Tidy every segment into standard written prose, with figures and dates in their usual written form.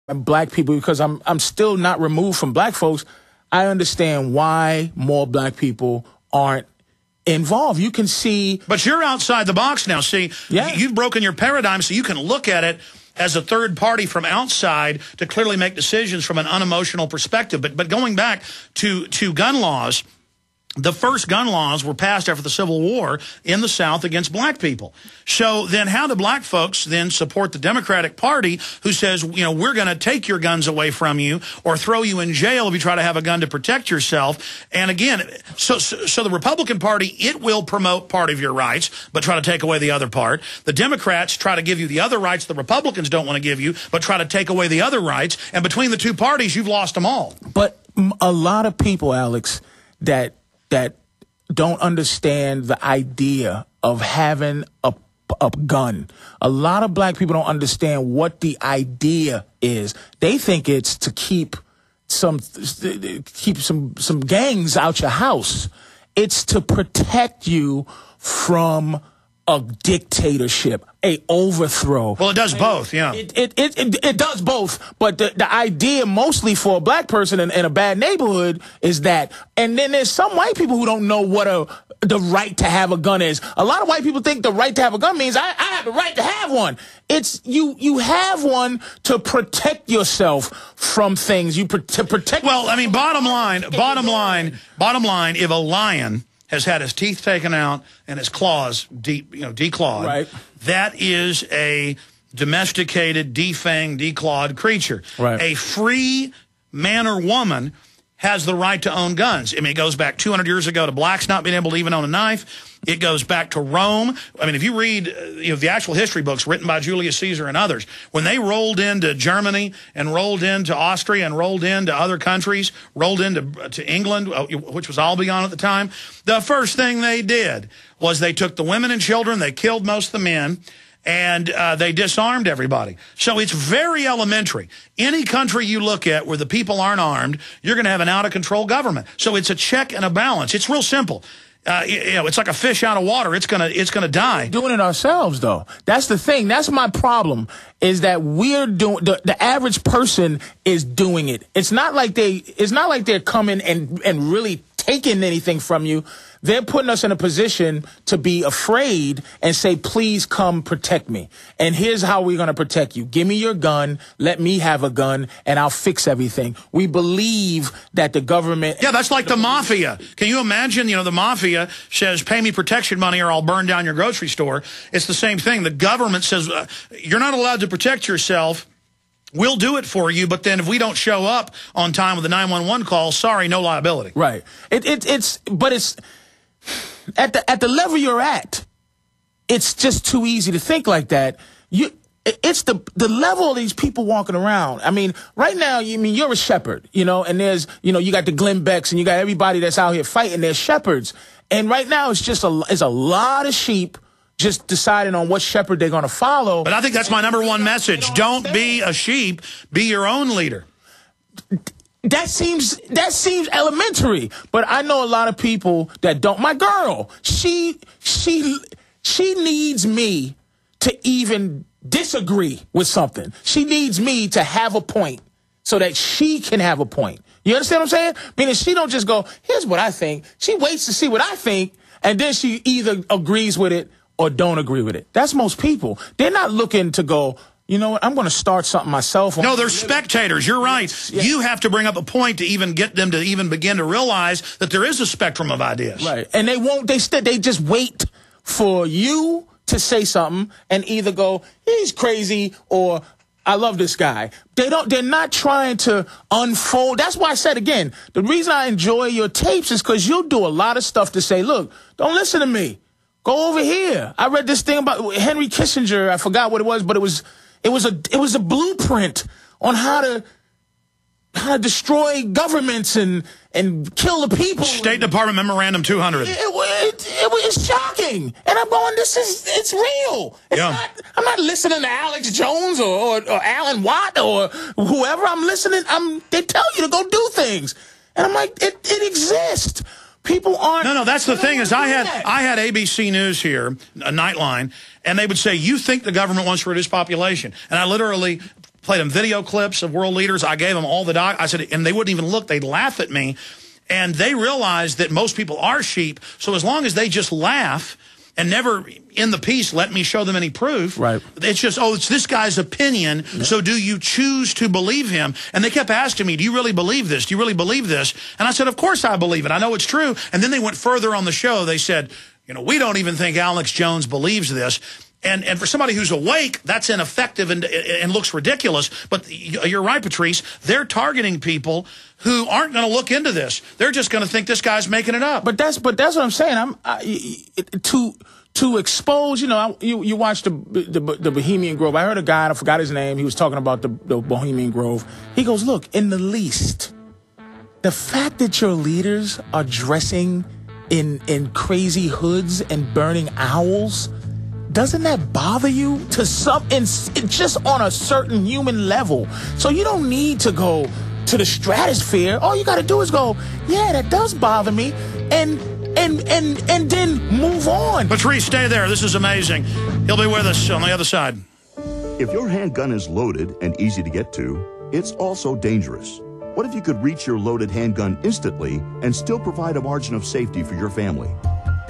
black people, because I'm still not removed from black folks. I understand why more black people aren't involved. You can see, but you're outside the box now. See, you've broken your paradigm, so you can look at it as a third party from outside to clearly make decisions from an unemotional perspective. But going back to gun laws, the first gun laws were passed after the Civil War in the South against black people. So then how do black folks then support the Democratic Party who says, you know, we're going to take your guns away from you or throw you in jail if you try to have a gun to protect yourself? And again, so the Republican Party, it will promote part of your rights, but try to take away the other part. The Democrats try to give you the other rights the Republicans don't want to give you, but try to take away the other rights. And between the two parties, you've lost them all. But a lot of people, Alex, that don't understand the idea of having a gun. A lot of black people don't understand what the idea is. They think it's to keep some gangs out your house. It's to protect you from a dictatorship, a overthrow. Well, it does both, yeah. It does both, but the idea mostly for a black person in a bad neighborhood is that, and then there's some white people who don't know what the right to have a gun is. A lot of white people think the right to have a gun means I have the right to have one. It's you have one to protect yourself from things. To protect. Well, I mean, bottom line, if a lion has had his teeth taken out and his claws declawed, right, that is a domesticated, defanged, declawed creature. Right. A free man or woman has the right to own guns. I mean, it goes back 200 years ago to blacks not being able to even own a knife. It goes back to Rome. I mean, if you read the actual history books written by Julius Caesar and others, when they rolled into Germany and rolled into Austria and rolled into other countries, rolled into England, which was Albion at the time, the first thing they did was they took the women and children, they killed most of the men, and they disarmed everybody. So it's very elementary. Any country you look at where the people aren't armed, you're going to have an out-of-control government. So it's a check and a balance. It's real simple. It's like a fish out of water. It's gonna die. We're doing it ourselves, though. That's the thing. That's my problem. Is that we're doing the average person is doing it. It's not like they're coming and really taking anything from you. They're putting us in a position to be afraid and say, please come protect me. And here's how we're going to protect you. Give me your gun. Let me have a gun and I'll fix everything. We believe that the government. Yeah, that's like the mafia. Can you imagine, the mafia says, pay me protection money or I'll burn down your grocery store. It's the same thing. The government says, you're not allowed to protect yourself. We'll do it for you, but then if we don't show up on time with the 911 call, sorry, no liability. Right. But it's at the level you're at, it's just too easy to think like that. It's the level of these people walking around. I mean, right now, you're a shepherd, and there's, you got the Glenn Becks and you got everybody that's out here fighting. They're shepherds. And right now it's just it's a lot of sheep just deciding on what shepherd they're going to follow. But I think that's my number one message. Don't be a sheep. Be your own leader. That seems elementary. But I know a lot of people that don't. My girl, she needs me to even disagree with something. She needs me to have a point so that she can have a point. You understand what I'm saying? Meaning she don't just go, here's what I think. She waits to see what I think, and then she either agrees with it or don't agree with it. That's most people. They're not looking to go, you know what, I'm going to start something myself. No, they're spectators. You're right. Yeah. You have to bring up a point to even get them to even begin to realize that there is a spectrum of ideas. Right. And they won't, they just wait for you to say something and either go, he's crazy, or I love this guy. They're not trying to unfold. That's why I said again, the reason I enjoy your tapes is because you'll do a lot of stuff to say, look, don't listen to me. Go over here. I read this thing about Henry Kissinger. I forgot what it was, but it was a blueprint on how to destroy governments and kill the people. State Department Memorandum 200. It was shocking. And I'm going, it's real. I'm not listening to Alex Jones or Alan Watt or whoever. I'm listening. They tell you to go do things. And I'm like, it exists. People aren't. No, that's the thing is I had ABC News here, a Nightline, and they would say, you think the government wants to reduce population. And I literally played them video clips of world leaders. I gave them all the I said, and they wouldn't even look. They'd laugh at me. And they realized that most people are sheep. So as long as they just laugh and never in the piece let me show them any proof, right. It's just, oh, it's this guy's opinion, so do you choose to believe him? And they kept asking me, do you really believe this? Do you really believe this? And I said, of course I believe it. I know it's true. And then they went further on the show. They said, you know, we don't even think Alex Jones believes this. And for somebody who's awake, that's ineffective and looks ridiculous. But you're right, Patrice. They're targeting people who aren't going to look into this. They're just going to think this guy's making it up. But that's what I'm saying. To expose. You know, you watch the Bohemian Grove. I heard a guy, I forgot his name. He was talking about the Bohemian Grove. He goes, look, in the least, the fact that your leaders are dressing in crazy hoods and burning owls. Doesn't that bother you to just on a certain human level? So you don't need to go to the stratosphere. All you got to do is go, yeah, that does bother me, and then move on. Patrice, stay there. This is amazing. He'll be with us on the other side. If your handgun is loaded and easy to get to, it's also dangerous. What if you could reach your loaded handgun instantly and still provide a margin of safety for your family?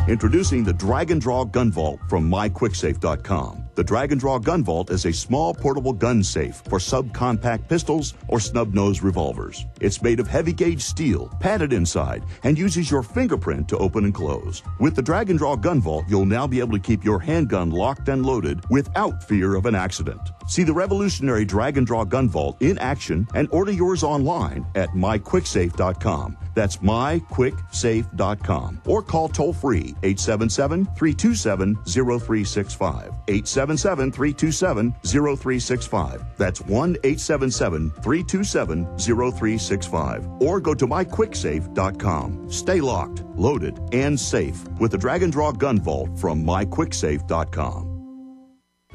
Introducing the Drag and Draw Gun Vault from myquicksafe.com. The Drag and Draw Gun Vault is a small portable gun safe for subcompact pistols or snub-nosed revolvers. It's made of heavy gauge steel, padded inside, and uses your fingerprint to open and close. With the Drag and Draw Gun Vault, you'll now be able to keep your handgun locked and loaded without fear of an accident. See the revolutionary Drag and Draw Gun Vault in action and order yours online at myquicksafe.com. That's myquicksafe.com. Or call toll-free 877-327-0365. 877-327-0365. That's 1-877-327-0365. Or go to myquicksafe.com. Stay locked, loaded, and safe with the Drag and Draw Gun Vault from myquicksafe.com.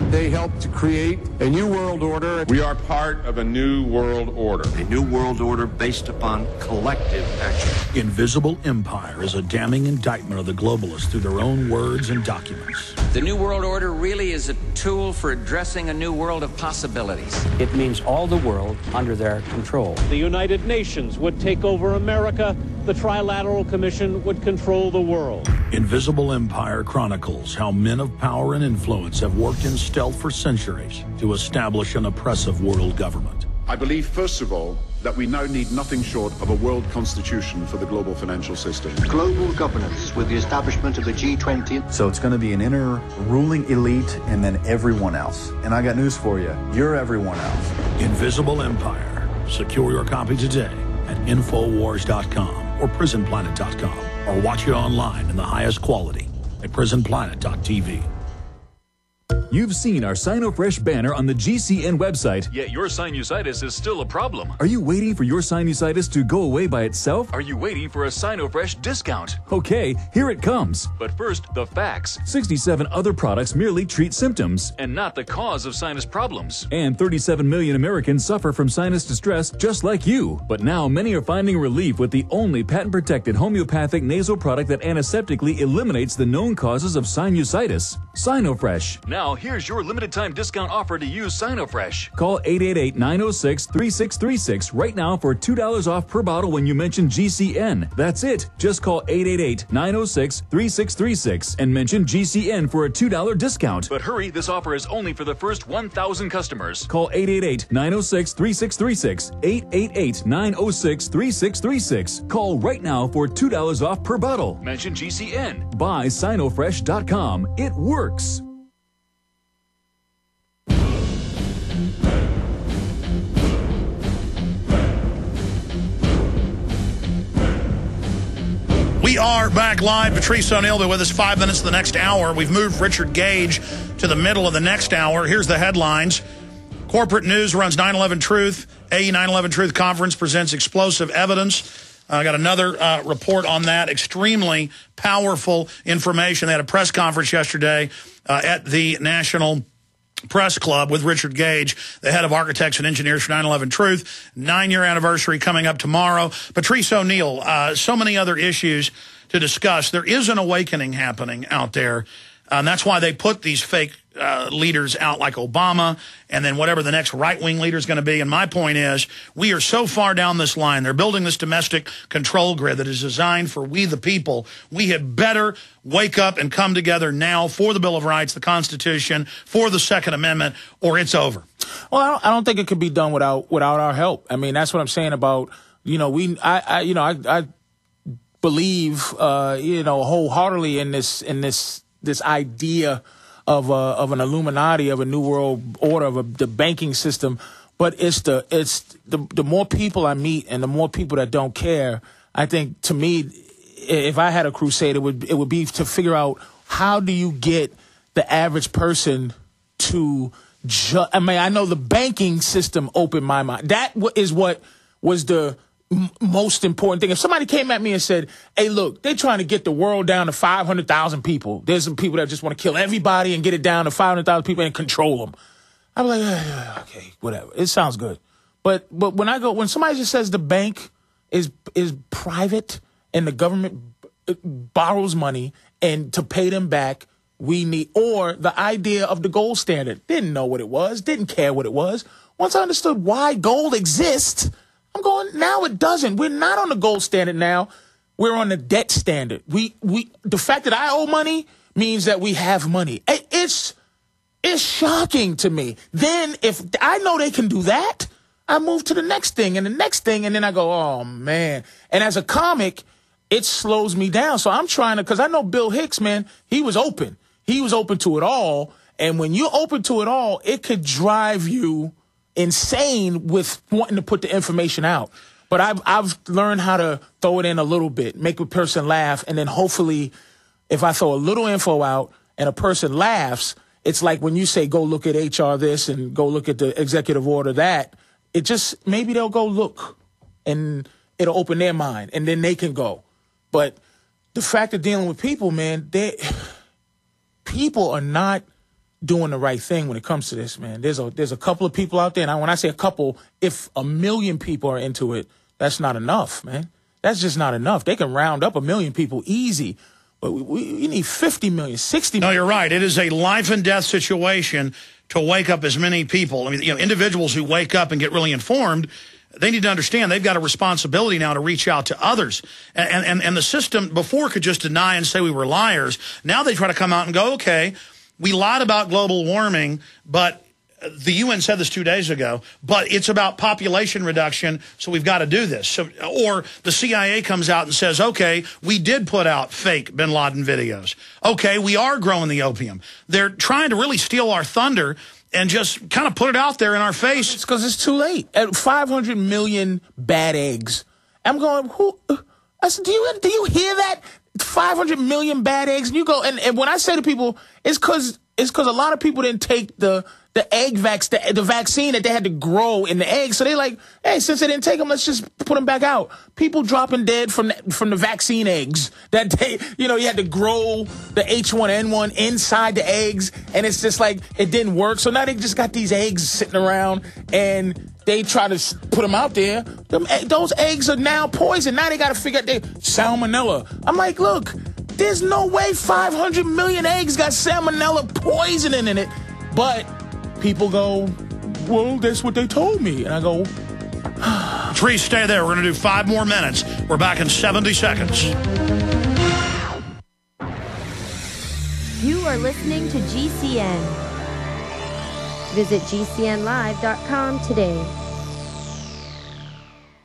They helped to create a new world order. We are part of a new world order. A new world order based upon collective action. Invisible Empire is a damning indictment of the globalists through their own words and documents. The New World Order really is a tool for addressing a new world of possibilities. It means all the world under their control. The United Nations would take over America. The Trilateral Commission would control the world. Invisible Empire chronicles how men of power and influence have worked in stealth for centuries to establish an oppressive world government. I believe, first of all, that we now need nothing short of a world constitution for the global financial system. Global governance with the establishment of the G20. So it's going to be an inner ruling elite and then everyone else. And I got news for you. You're everyone else. Invisible Empire. Secure your copy today at Infowars.com or PrisonPlanet.com, or watch it online in the highest quality at PrisonPlanet.tv. You've seen our SinoFresh banner on the GCN website. Yet your sinusitis is still a problem. Are you waiting for your sinusitis to go away by itself? Are you waiting for a SinoFresh discount? Okay, here it comes. But first, the facts. 67 other products merely treat symptoms and not the cause of sinus problems. And 37 million Americans suffer from sinus distress just like you. But now many are finding relief with the only patent-protected homeopathic nasal product that antiseptically eliminates the known causes of sinusitis. SinoFresh. Now, here's your limited time discount offer to use SinoFresh. Call 888-906-3636 right now for $2 off per bottle when you mention GCN. That's it. Just call 888-906-3636 and mention GCN for a $2 discount. But hurry, this offer is only for the first 1,000 customers. Call 888-906-3636. 888-906-3636. Call right now for $2 off per bottle. Mention GCN. Buy SinoFresh.com. It works. We are back live. Patrice Oneal will be with us 5 minutes of the next hour. We've moved Richard Gage to the middle of the next hour. Here's the headlines. Corporate News runs 9/11 Truth. A 9/11 Truth Conference presents explosive evidence. I got another report on that. Extremely powerful information. They had a press conference yesterday at the National Press Club with Richard Gage, the head of architects and engineers for 9/11 Truth. 9-year anniversary coming up tomorrow. Patrice Oneal, so many other issues to discuss. There is an awakening happening out there. And that's why they put these fake leaders out like Obama and then whatever the next right-wing leader is going to be. And my point is, we are so far down this line. They're building this domestic control grid that is designed for we the people. We had better wake up and come together now for the Bill of Rights, the Constitution, for the Second Amendment, or it's over. Well, I don't think it could be done without our help. I mean, that's what I'm saying about, I believe, wholeheartely in this idea of an Illuminati, of a new world order, of the banking system. But it's the more people I meet and the more people that don't care. I think, to me, if I had a crusade, it would be to figure out, how do you get the average person to I know the banking system opened my mind. That is what was the most important thing. If somebody came at me and said, hey, look, they're trying to get the world down to 500,000 people. There's some people that just want to kill everybody and get it down to 500,000 people and control them. I'm like, okay, whatever. It sounds good. But when somebody just says the bank is private and the government borrows money and to pay them back, or the idea of the gold standard. Didn't know what it was, didn't care what it was. Once I understood why gold exists, I'm going, now it doesn't. We're not on the gold standard now. We're on the debt standard. The fact that I owe money means that we have money. It's shocking to me. Then if I know they can do that, I move to the next thing and the next thing, and then I go, oh, man. And as a comic, it slows me down. So I'm trying to, because I know Bill Hicks, man, he was open. He was open to it all. And when you're open to it all, it could drive you insane with wanting to put the information out. But I've learned how to throw it in a little bit, make a person laugh, and then hopefully if I throw a little info out and a person laughs, it's like when you say go look at HR this and go look at the executive order that, it just, maybe they'll go look and it'll open their mind and then they can go. But the fact of dealing with people, man, people are not doing the right thing when it comes to this, man. There's a couple of people out there, and when I say a couple, if 1 million people are into it, that's not enough, man. That's just not enough. They can round up 1 million people easy, but we need 50 million, 60 million. No, you're right. It is a life and death situation to wake up as many people. I mean, individuals who wake up and get really informed, they need to understand they've got a responsibility now to reach out to others. And the system before could just deny and say we were liars. Now they try to come out and go, okay, we lied about global warming, but the UN said this 2 days ago, but it's about population reduction, so we've got to do this. So, or the CIA comes out and says, okay, we did put out fake bin Laden videos. Okay, we are growing the opium. They're trying to really steal our thunder and just kind of put it out there in our face. It's because it's too late. At 500 million bad eggs. I'm going, I said, do you hear that? 500 million bad eggs. And you go, and when I say to people, it's because a lot of people didn't take the vaccine that they had to grow in the eggs. So they like, hey, since they didn't take them, let's just put them back out. People dropping dead from the vaccine eggs that they, you had to grow the H1N1 inside the eggs. And it's just like, it didn't work. So now they just got these eggs sitting around and they try to put them out there. Those eggs are now poison. Now they got to figure out salmonella. I'm like, look, there's no way 500 million eggs got salmonella poisoning in it. But people go, well, that's what they told me. And I go, Patrice, stay there. We're going to do 5 more minutes. We're back in 70 seconds. You are listening to GCN. Visit GCNlive.com today.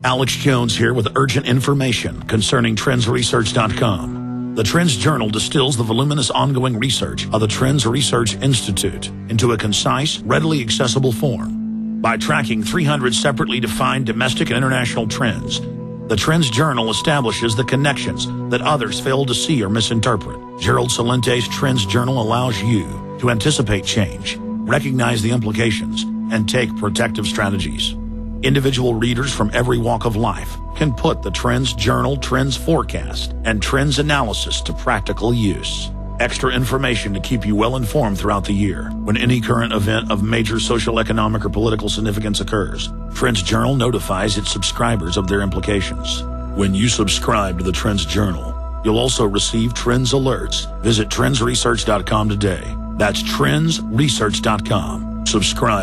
Alex Jones here with urgent information concerning trendsresearch.com. The Trends Journal distills the voluminous ongoing research of the Trends Research Institute into a concise, readily accessible form. By tracking 300 separately defined domestic and international trends, the Trends Journal establishes the connections that others fail to see or misinterpret. Gerald Salente's Trends Journal allows you to anticipate change, recognize the implications, and take protective strategies. Individual readers from every walk of life can put the Trends Journal, Trends Forecast, and Trends Analysis to practical use. Extra information to keep you well informed throughout the year. When any current event of major social, economic, or political significance occurs, Trends Journal notifies its subscribers of their implications. When you subscribe to the Trends Journal, You'll also receive Trends alerts. Visit trendsresearch.com today. That's trendsresearch.com. Subscribe.